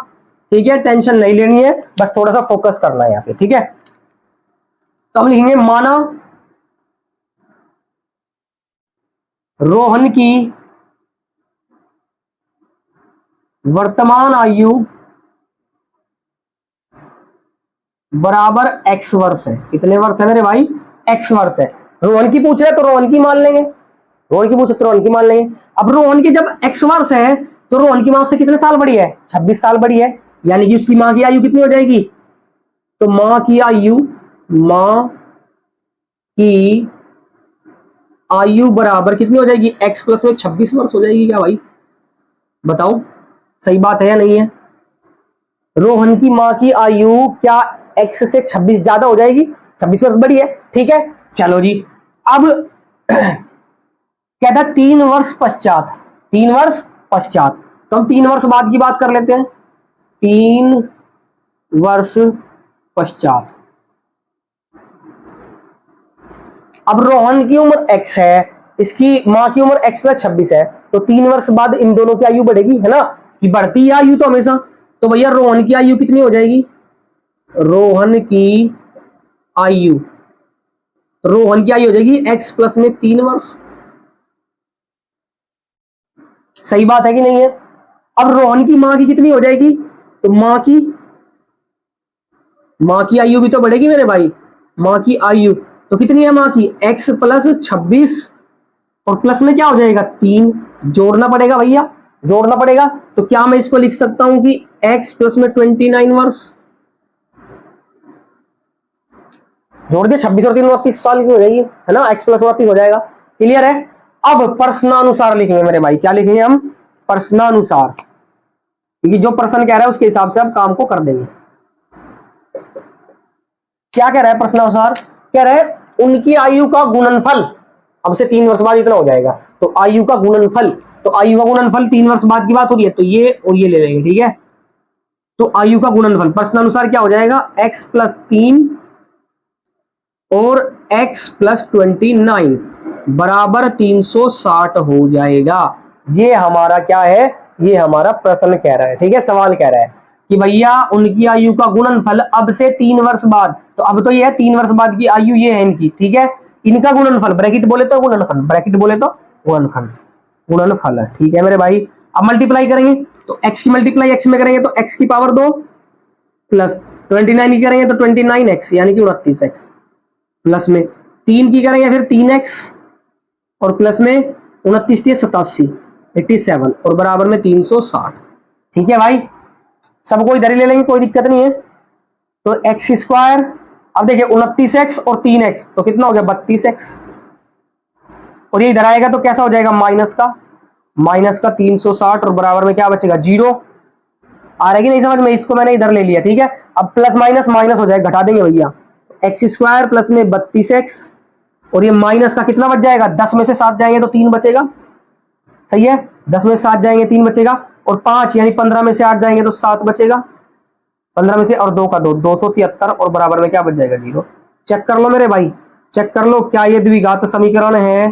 ठीक है, टेंशन नहीं लेनी है, बस थोड़ा सा फोकस करना है यहाँ पे। ठीक है, तो हम लिखेंगे माना रोहन की वर्तमान आयु बराबर x वर्ष है। कितने वर्ष है मेरे भाई? x वर्ष है। रोहन की पूछ रहे तो रोहन की मान लेंगे, रोहन की पूछे तो रोहन की मान लेंगे। अब रोहन की जब x वर्ष है तो रोहन की मां उससे कितने साल बड़ी है? 26 साल बड़ी है, यानी कि उसकी मां की आयु कितनी हो जाएगी? तो मां की आयु बराबर कितनी हो जाएगी? x प्लस में 26 वर्ष हो जाएगी। क्या भाई बताओ, सही बात है या नहीं है? रोहन की मां की आयु क्या x से 26 ज्यादा हो जाएगी? 26 वर्ष बड़ी है। ठीक है, चलो जी, अब कहता 3 वर्ष पश्चात, 3 वर्ष पश्चात, तो हम 3 वर्ष बाद की बात कर लेते हैं। 3 वर्ष पश्चात, अब रोहन की उम्र x है, इसकी मां की उम्र x प्लस 26 है, तो 3 वर्ष बाद इन दोनों की आयु बढ़ेगी, है ना, कि बढ़ती है आयु तो हमेशा। तो भैया रोहन की आयु कितनी हो जाएगी? रोहन की आयु हो जाएगी x प्लस में 3 वर्ष। सही बात है कि नहीं है? अब रोहन की मां की कितनी हो जाएगी? तो मां की आयु भी तो बढ़ेगी मेरे भाई। मां की आयु तो कितनी है मां की? x प्लस 26 और प्लस में क्या हो जाएगा? 3, जोड़ना पड़ेगा भैया, जोड़ना पड़ेगा। तो क्या मैं इसको लिख सकता हूं कि x प्लस में 29 वर्ष, जोड़ दिया 26 और 3 29 साल की हो जाएगी, है ना, x प्लस 29 हो जाएगा। क्लियर है? अब प्रश्नानुसार लिखेंगे मेरे भाई, क्या लिखेंगे हम? प्रश्नानुसार, क्योंकि जो प्रश्न कह रहा है उसके हिसाब से हम काम को कर देंगे। क्या कह रहा है प्रश्नानुसार? कह रहा है उनकी आयु का गुणनफल अब से 3 वर्ष बाद इतना हो जाएगा। तो आयु का गुणनफल, तो आयु का गुणनफल 3 वर्ष बाद की बात हो रही है, तो ये और ये ले लेंगे। ठीक है, तो आयु का गुणनफल प्रश्नानुसार क्या हो जाएगा? x प्लस 3 और x प्लस 29 बराबर 360 हो जाएगा। ये हमारा क्या है? ये हमारा प्रश्न कह रहा है। ठीक है, सवाल कह रहा है कि भैया उनकी आयु का गुणनफल अब से 3 वर्ष बाद, तो अब तो ये है 3 वर्ष बाद की आयु ये है इनकी। ठीक है, इनका गुणनफल, ब्रैकेट बोले तो गुणनफल, ब्रैकेट बोले तो गुणनफल है। ठीक है मेरे भाई, अब मल्टीप्लाई करेंगे तो x की मल्टीप्लाई x में करेंगे तो x की पावर 2 प्लस 29 की करेंगे तो 29x यानी कि 29x, प्लस में 3 की करेंगे फिर 3x और प्लस में 29 87 87 और बराबर में 360। ठीक है भाई, सबको इधर ही ले लेंगे, कोई दिक्कत नहीं है। तो एक्स स्क्वायर, अब देखिए 29x और 3x तो कितना हो गया? 32x, और ये इधर आएगा तो कैसा हो जाएगा? माइनस का 360 और बराबर में क्या बचेगा? 0। आ रहेगी नहीं समझ में? इसको मैंने इधर ले लिया। ठीक है, अब प्लस माइनस माइनस हो जाएगा, घटा देंगे भैया। एक्स स्क्वायर प्लस में 32x और ये माइनस का कितना बच जाएगा? 10 में से 7 जाएंगे तो 3 बचेगा। सही है, 10 में से 7 जाएंगे 3 बचेगा, और 5 यानी 15 में से 8 जाएंगे तो 7 बचेगा। 15 में से और 2 का 2, 273 और बराबर में क्या बच जाएगा? 0। चेक कर लो मेरे भाई, चेक कर लो, क्या ये द्विघात समीकरण है?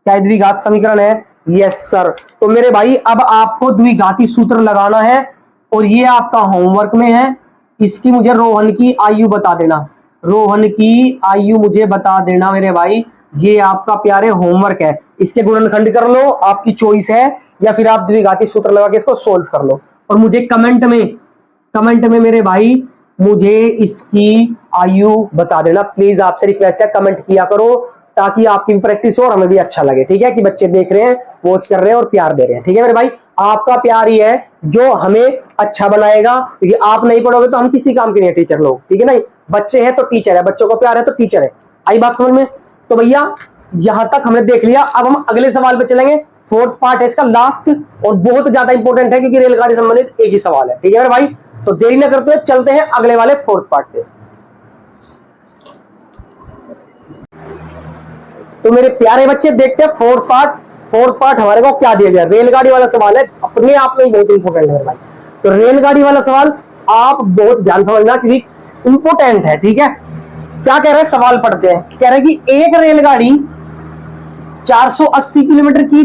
क्या द्विघात समीकरण है? Yes sir. तो मेरे भाई अब आपको द्विघाती सूत्र लगाना है और ये आपका होमवर्क में है। इसकी मुझे रोहन की आयु बता देना, रोहन की आयु मुझे बता देना मेरे भाई। ये आपका प्यारे होमवर्क है, इसके गुणनखंड कर लो, आपकी चॉइस है, या फिर आप द्विघाती सूत्र लगा के इसको सोल्व कर लो। और मुझे कमेंट में मेरे भाई मुझे इसकी आयु बता देना प्लीज, आपसे रिक्वेस्ट है, कमेंट किया करो ताकि आपकी प्रैक्टिस हो और हमें भी अच्छा लगे। ठीक है कि बच्चे देख रहे हैं, वॉच कर रहे हैं और प्यार दे रहे हैं। ठीक है मेरे भाई, आपका प्यार ही है जो हमें अच्छा बनाएगा, क्योंकि आप नहीं पढ़ोगे तो हम किसी काम के नहीं है टीचर लोग। ठीक है ना, बच्चे हैं तो टीचर है, बच्चों को प्यार है तो टीचर है। आई बात समझ में? तो भैया यहां तक हमने देख लिया, अब हम अगले सवाल पे चलेंगे। फोर्थ पार्ट है इसका, लास्ट, और बहुत ज्यादा इंपॉर्टेंट है क्योंकि रेलगाड़ी संबंधित एक ही सवाल है। ठीक है मेरे भाई, तो देरी न करते हुए चलते हैं अगले वाले फोर्थ पार्ट पे। तो मेरे प्यारे बच्चे देखते हैं फोर्थ पार्ट हमारे को क्या दिया गया। रेलगाड़ी वाला सवाल है, अपने आप में बहुत इंपॉर्टेंट है भाई। तो रेलगाड़ी वाला सवाल आप बहुत ध्यान समझना क्योंकि इंपॉर्टेंट है। ठीक है, क्या कह रहे हैं, सवाल पढ़ते हैं। कह रहे हैं कि एक रेलगाड़ी 480 किलोमीटर की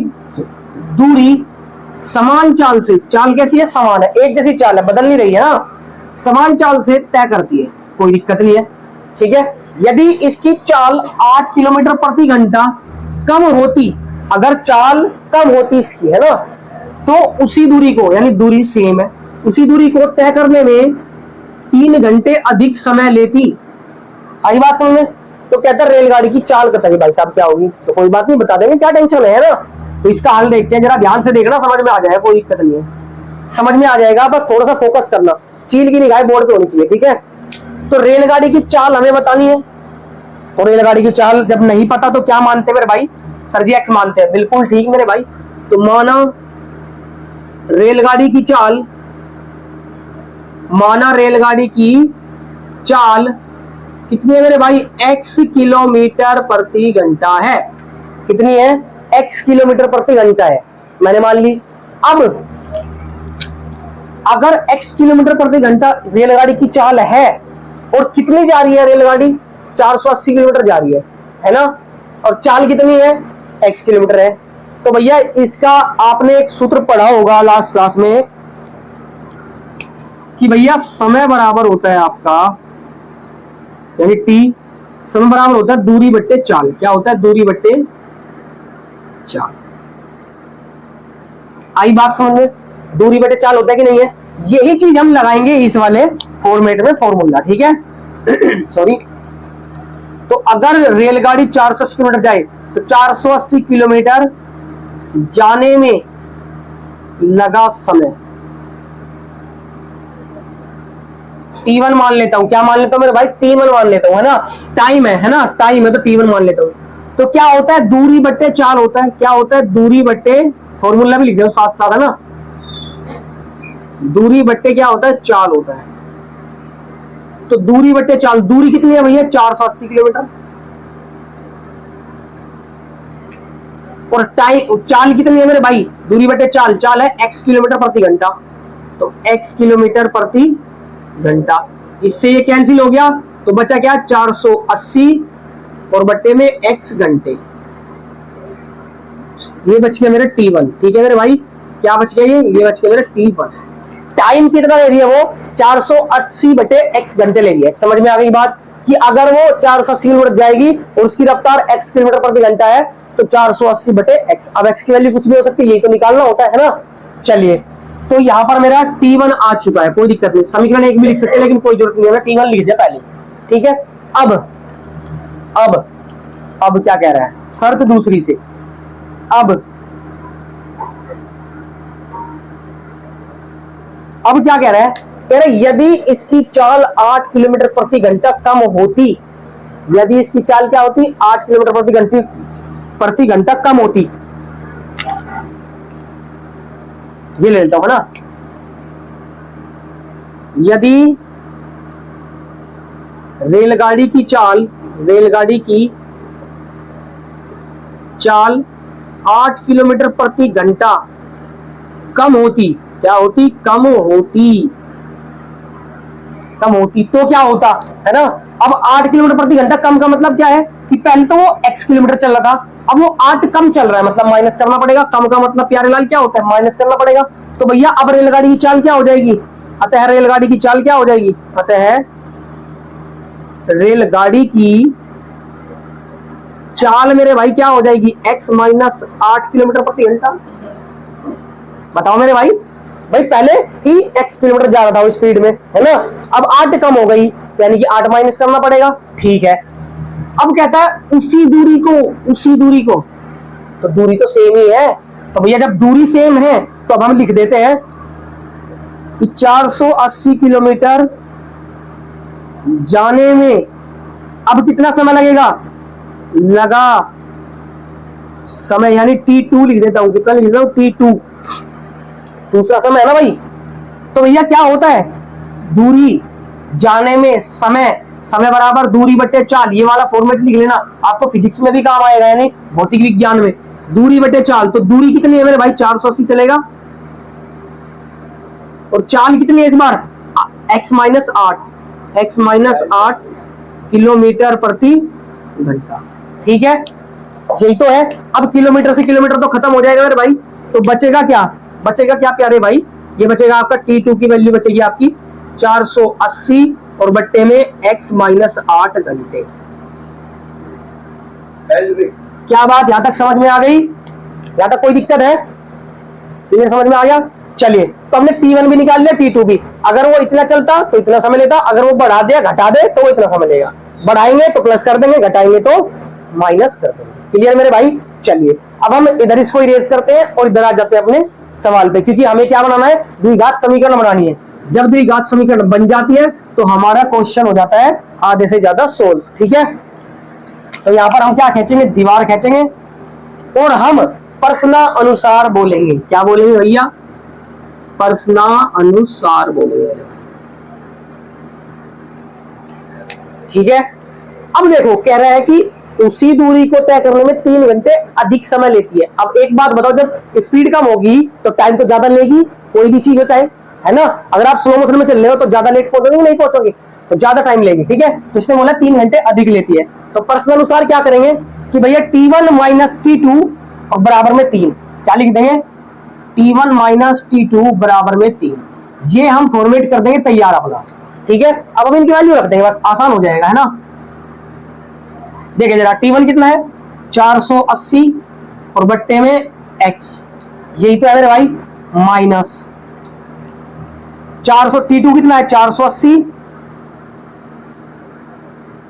दूरी समान चाल से, चाल कैसी है, समान है, एक जैसी चाल है, बदल नहीं रही है ना, समान चाल से तय करती है, कोई दिक्कत नहीं है। ठीक है, यदि इसकी चाल 8 किलोमीटर प्रति घंटा कम होती, अगर चाल कम होती इसकी, है ना, तो उसी दूरी को, यानी दूरी सेम है, उसी दूरी को तय करने में 3 घंटे अधिक समय लेती। आई बात समझ में? तो कहता है रेलगाड़ी की चाल बताइए भाई साहब क्या होगी। तो कोई बात नहीं, बता देंगे, क्या टेंशन है ना। तो इसका हल देखते हैं, जरा ध्यान से देखना, समझ में आ जाएगा, कोई दिक्कत नहीं है, समझ में आ जाएगा, बस थोड़ा सा फोकस करना, चील की निगाह बोर्ड पे होनी चाहिए। ठीक है, तो रेलगाड़ी की चाल हमें बतानी है, और रेलगाड़ी की चाल जब नहीं पता तो क्या मानते मेरे भाई, सर जी एक्स मानते हैं, बिल्कुल ठीक मेरे भाई। तो माना रेलगाड़ी की चाल, माना रेलगाड़ी की चाल कितनी है मेरे भाई, x किलोमीटर प्रति घंटा है। कितनी है, x किलोमीटर प्रति घंटा है, मैंने मान ली। अब अगर x किलोमीटर प्रति घंटा रेलगाड़ी की चाल है, और कितनी जा रही है रेलगाड़ी, 480 किलोमीटर जा रही है ना, और चाल कितनी है, x किलोमीटर है, तो भैया इसका आपने एक सूत्र पढ़ा होगा लास्ट क्लास में कि भैया समय बराबर होता है आपका, यानी t समय बराबर होता है दूरी बट्टे चाल। क्या होता है, दूरी बट्टे चाल। आई बात समझ में, दूरी बट्टे चाल होता है कि नहीं है। यही चीज हम लगाएंगे इस वाले फॉर्मेट में, फॉर्मूला। ठीक है सॉरी। तो अगर रेलगाड़ी 480 किलोमीटर जाए तो 480 किलोमीटर जाने में लगा समय T1 मान लेता हूं। क्या मान लेता हूं मेरे भाई, T1 मान लेता हूं, है ना, टाइम है ना, टाइम है तो T1 मान लेता हूं। तो क्या होता है, दूरी बट्टे चाल होता है। क्या होता है, दूरी बट्टे, फॉर्मूला भी लिख दो साथ साथ, है ना, दूरी बट्टे क्या होता है, चाल होता है। तो दूरी बट्टे चाल, दूरी कितनी है भैया, 480 किलोमीटर, और टाइम, चाल कितनी है मेरे भाई, दूरी बट्टे चाल, चाल है x किलोमीटर प्रति घंटा, तो x किलोमीटर प्रति घंटा। इससे ये कैंसिल हो गया, तो बचा क्या, 480 और बट्टे में x घंटे, ये बच गया मेरा T1। ठीक है मेरे भाई, क्या बच गया, ये बच गया मेरा T1। टाइम कितना ले रही है वो, 480 बटे x घंटे ले रही है। समझ में आ गई बात, कि अगर वो 480 किलोमीटर जाएगी और उसकी रफ्तार x किलोमीटर प्रति घंटा है, तो 480 बटे x। अब x की वैल्यू कुछ भी हो सकती है, यही तो निकालना होता है ना। चलिए, तो यहां पर मेरा T1 आ चुका है, कोई दिक्कत नहीं, समीकरण एक भी लिख सकते हैं, लेकिन कोई जरूरत नहीं है, T1 लिख दिया पहले। ठीक है, अब क्या कह रहा है, शर्त दूसरी से। अब क्या कह रहा है, कह रहा है यदि इसकी चाल 8 किलोमीटर प्रति घंटा कम होती, यदि इसकी चाल क्या होती, 8 किलोमीटर प्रति घंटा कम होती, ये ले लेता हूं ना, यदि रेलगाड़ी की चाल 8 किलोमीटर प्रति घंटा कम होती, क्या होती, कम होती, तो क्या होता, है ना। अब 8 किलोमीटर प्रति घंटा कम का मतलब क्या है, कि पहले तो वो x किलोमीटर चल रहा था, अब वो 8 कम चल रहा है, मतलब माइनस करना पड़ेगा। कम का मतलब प्यारे लाल क्या होता है, माइनस करना पड़ेगा। तो भैया अब रेलगाड़ी की चाल क्या हो जाएगी, अतः रेलगाड़ी की चाल क्या हो जाएगी, अतः रेलगाड़ी की चाल मेरे भाई क्या हो जाएगी, x माइनस 8 किलोमीटर प्रति घंटा। बताओ मेरे भाई, भाई पहले थी x किलोमीटर जा रहा था वो स्पीड में, है ना, अब 8 कम हो गई, यानी कि 8 माइनस करना पड़ेगा, ठीक है। अब कहता है उसी दूरी को, तो दूरी तो सेम ही है, तो भैया जब दूरी सेम है तो अब हम लिख देते हैं कि 480 किलोमीटर जाने में अब कितना समय लगेगा, लगा समय, यानी T2 लिख देता हूं, कितना लिख देता हूं, T2 दूसरा समय है ना भाई। तो भैया क्या होता है, दूरी जाने में समय बराबर दूरी बटे चाल, ये वाला फॉर्मेट लिख लेना, आपको फिजिक्स में भी काम आएगा, यानी भौतिक विज्ञान में, दूरी बटे चाल। तो दूरी कितनी है मेरे भाई, 480 चलेगा, और चाल कितनी है इस बार, x माइनस 8 किलोमीटर प्रति घंटा, ठीक है, यही तो है। अब किलोमीटर से किलोमीटर तो खत्म हो जाएगा मेरे भाई, तो बचेगा क्या प्यारे भाई, ये बचेगा आपका T2 की वैल्यू बचेगी आपकी 480 और बट्टे में x माइनस 8 घंटे। क्या बात, यहां तक समझ में आ गई, यहां तक कोई दिक्कत है, ये समझ में आ गया। चलिए, तो हमने T1 भी निकाल लिया, T2 भी, अगर वो इतना चलता तो इतना समय लेता, अगर वो बढ़ा दे घटा दे तो वो इतना समय लेगा, बढ़ाएंगे तो प्लस कर देंगे, घटाएंगे तो माइनस कर देंगे। क्लियर मेरे भाई। चलिए अब हम इधर इसको इरेज करते हैं और इधर आ जाते हैं अपने सवाल पे, क्योंकि हमें क्या बनाना है, द्विघात समीकरण बनानी है। जब द्विघात समीकरण बन जाती है तो हमारा क्वेश्चन हो जाता है आधे से ज्यादा सोल्व, ठीक है। तो यहां पर हम क्या खींचेंगे, दीवार खींचेंगे और हम प्रश्नानुसार बोलेंगे। क्या बोलेंगे भैया, प्रश्नानुसार बोलेंगे, ठीक है। अब देखो कह रहा है कि उसी दूरी को तय करने में 3 घंटे अधिक समय लेती है। अब एक बात बताओ, जब स्पीड कम होगी तो टाइम तो ज्यादा लेगी, कोई भी चीज हो चाहे, है ना। अगर आप स्लो मोशन में चल रहे हो तो ज्यादा लेट पहुंचोगे, नहीं पहुंचोगे, तो ज्यादा टाइम लेगी, ठीक है। तो इसने बोला 3 घंटे अधिक लेती है। तो प्रश्नानुसार क्या करेंगे कि भैया T1 माइनस T2 और बराबर में 3, क्या लिख देंगे, T1 माइनस T2 बराबर में 3, ये हम फॉर्मेट कर देंगे तैयार अपना, ठीक है। अब हम इनकी वैल्यू रख देंगे, बस आसान हो जाएगा, है ना। देखिए जरा, T1 कितना है 480 और बट्टे में x, यही तो है मेरे भाई, माइनस 400, T2 कितना है 480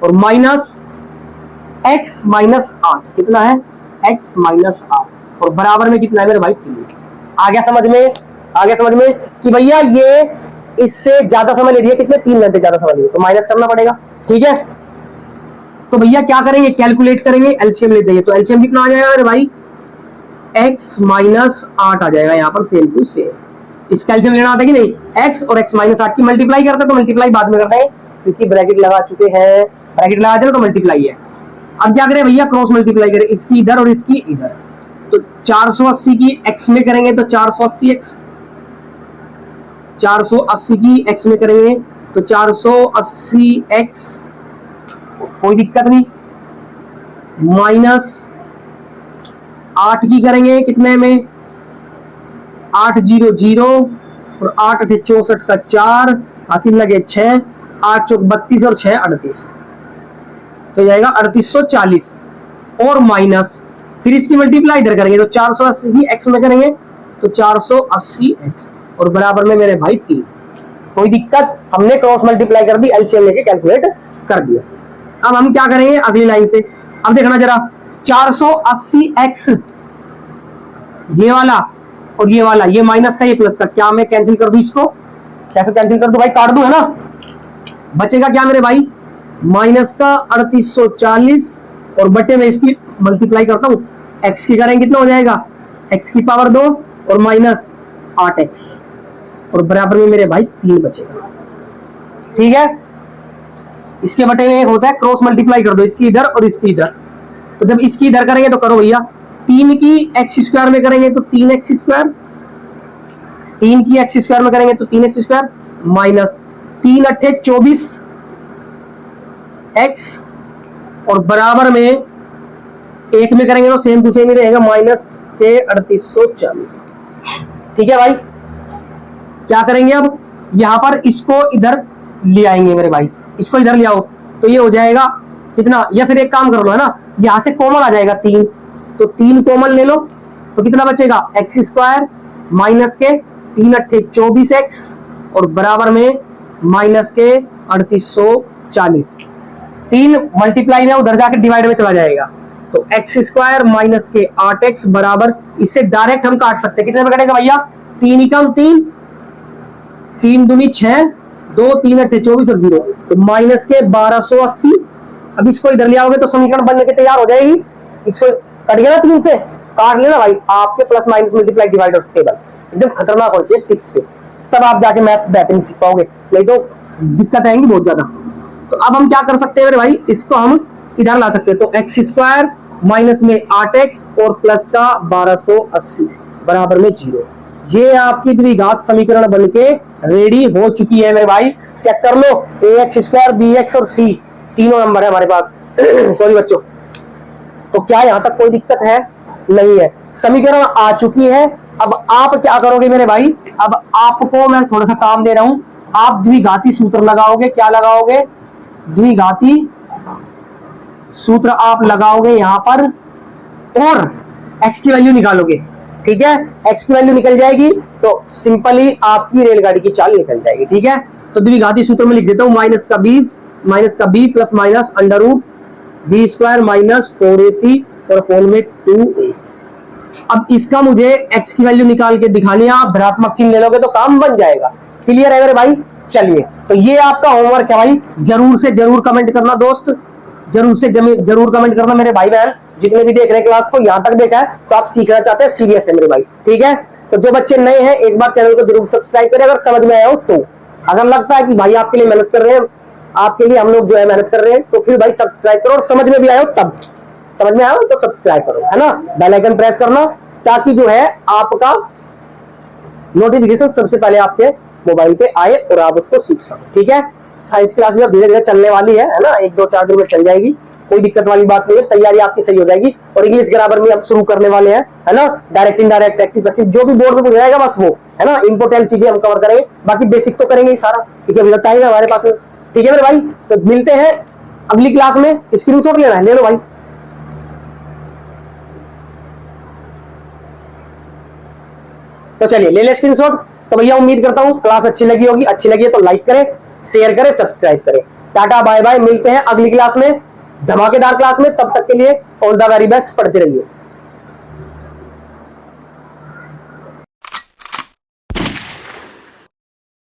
और माइनस x माइनस 8, कितना है x माइनस 8 और बराबर में कितना है मेरे भाई 3। आ गया समझ में कि भैया ये इससे ज्यादा समय ले रही है, कितने 3 घंटे ज्यादा समय ले रही है, तो माइनस करना पड़ेगा, ठीक है। तो भैया क्या करेंगे, कैलकुलेट करेंगे, एलसीएम ले देंगे। तो एलसीएम कितना आ जाएगा मेरे भाई, x माइनस 8 आ जाएगा यहाँ पर, सेम टू सेम। इसका एलसीएम लेना आता है कि नहीं, x और x माइनस 8 की मल्टीप्लाई करते हैं, तो मल्टीप्लाई बाद में करते हैं क्योंकि ब्रैकेट लगा चुके हैं, ब्रैकेट लगा देना तो मल्टीप्लाई है। अब क्या करें भैया, क्रॉस मल्टीप्लाई करें, इसकी इधर और इसकी इधर। तो 480 की x में करेंगे तो 480x, 480 की x में करेंगे तो 480x, कोई दिक्कत नहीं, माइनस 8 की करेंगे कितने में, 8 0 0 और 8 8 64 का 4, हासिल लगे 6, 8 चौक 32 और 6 38, तो जाएगा 3840 और माइनस, फिर इसकी मल्टीप्लाई इधर करेंगे तो 480 की x में करेंगे तो 480x और बराबर में मेरे भाई 3। कोई दिक्कत, हमने क्रॉस मल्टीप्लाई कर दी, एलसीएम लेके कैलकुलेट कर दिया। अब हम क्या करेंगे अगली लाइन से, अब देखना जरा, 480x ये वाला और ये वाला, ये माइनस का ये प्लस का, क्या मैं कैंसिल कर दूं इसको, कैसे कैंसिल कर दूं भाई, काट दूं, है ना। बचेगा क्या मेरे भाई, माइनस का 3840 और बटे में इसकी मल्टीप्लाई करता हूं, x की करेंगे कितना हो जाएगा, x की पावर 2 और माइनस 8x और बराबर में मेरे भाई 3 बचेगा, ठीक है। इसके बटे में एक होता है क्रॉस मल्टीप्लाई कर दो, इसकी इधर और इसकी इधर। तो जब इसकी इधर करेंगे तो करो भैया, 3 की x स्क्वायर में करेंगे तो 3x स्क्वायर, 3 की x स्क्वायर में करेंगे तो 3x स्क्वायर माइनस 3 8 24 x और बराबर में एक में करेंगे तो सेम टू सेम ही रहेगा, माइनस के 3840, ठीक है भाई। क्या करेंगे अब, यहां पर इसको इधर ले आएंगे मेरे भाई, इसको इधर ले आओ तो ये हो जाएगा कितना, या फिर एक काम कर लो है ना, यहां से कॉमन आ जाएगा 3, तो 3 कॉमन ले लो तो कितना बचेगा एक्स स्क्वायर माइनस के 3 अट्ठे 24x और बराबर में माइनस के 3840, 3 मल्टीप्लाई में उधर जाकर डिवाइड में चला जाएगा, तो एक्स स्क्वायर माइनस के 8x बराबर, इससे डायरेक्ट हम काट सकते हैं, कितने में कटेगा भैया 3 एकम 3, 3 दूनी 6, 2 3 अट्ठे 24 और 0, तो माइनस के 1280। अब इसको इधर ले आओगे तो समीकरण बनने के तैयार हो जाएगी, इसको कट गया ना 3 से, काट लेना भाई, आपके प्लस माइनस मल्टीप्लाई डिवाइड और टेबल एकदम खतरनाक होनी चाहिए टिप्स पे, तब आप जाके मैथ्स बेहतरीन सीख पाओगे, नहीं तो दिक्कत आएंगी बहुत ज्यादा। तो अब हम क्या कर सकते हैं मेरे भाई, इसको हम इधर ला सकते हैं, तो एक्स स्क्वायर माइनस में 8x और प्लस का 1280 बराबर में 0, ये आपकी द्विघात समीकरण बनके रेडी हो चुकी है मेरे भाई, चेक कर लो, ax स्क्वायर bx और c तीनों नंबर है हमारे पास सॉरी बच्चों। तो क्या यहां तक कोई दिक्कत है, नहीं है, समीकरण आ चुकी है। अब आप क्या करोगे मेरे भाई, अब आपको मैं थोड़ा सा काम दे रहा हूं, आप द्विघाती सूत्र लगाओगे, क्या लगाओगे, द्विघाती सूत्र आप लगाओगे यहां पर और x की वैल्यू निकालोगे, ठीक है, x की वैल्यू निकल जाएगी तो सिंपली आपकी रेलगाड़ी की चाल निकल जाएगी, ठीक है। तो द्विघाती सूत्र में लिख देता हूं माइनस का 20 माइनस का b plus minus under root B square minus 4ac और अपोन में 2a। अब इसका मुझे x की वैल्यू निकाल के दिखानी है, आप धनात्मक चिन्ह ले लोगे तो काम बन जाएगा, क्लियर है मेरे भाई। चलिए तो ये आपका होमवर्क है भाई, जरूर से जरूर कमेंट करना दोस्त, जरूर से जरूर कमेंट करना मेरे भाई बहन, जितने भी देख रहे हैं क्लास को, यहां तक देखा है तो आप सीखना चाहते हैं, सीरियस है मेरे भाई, ठीक है। तो जो बच्चे नए हैं एक बार चैनल को जरूर सब्सक्राइब करें अगर समझ में आया हो तो, अगर लगता है कि भाई आपके लिए मेहनत कर रहे हैं, आपके लिए हम लोग जो है मेहनत कर रहे हैं, तो फिर भाई सब्सक्राइब करो, और समझ में भी आया हो तब, समझ में आया हो तो सब्सक्राइब करो, है ना, बेल आइकन प्रेस करना ताकि जो है आपका नोटिफिकेशन सबसे पहले आपके मोबाइल पे आए और आप उसको सीख सको, ठीक है। साइंस क्लास भी अब धीरे धीरे चलने वाली है ना, 1-2-4 दिन में चल जाएगी, कोई दिक्कत वाली बात नहीं है, तैयारी आपकी सही हो जाएगी। और इंग्लिश ग्रामर में अब शुरू करने वाले हैं, है ना, डायरेक्ट इनडायरेक्ट एक्टिव पैसिव जो भी बोर्ड में पूछ जाएगा बस वो, है ना, इंपोर्टेंट चीजें हम कवर करेंगे, बाकी बेसिक तो करेंगे ही सारा, ठीक है, टाइम है हमारे पास में, ठीक है मेरे भाई। तो मिलते हैं अगली क्लास में, स्क्रीनशॉट लेना है ले लो भाई। तो चलिए ले ले स्क्रीनशॉट। तो भैया उम्मीद करता हूं क्लास अच्छी लगी होगी, अच्छी लगी है तो लाइक करें, शेयर करें, सब्सक्राइब करें। टाटा बाय बाय, मिलते हैं अगली क्लास में, धमाकेदार क्लास में, तब तक के लिए ऑल द वेरी बेस्ट, पढ़ते रहिए।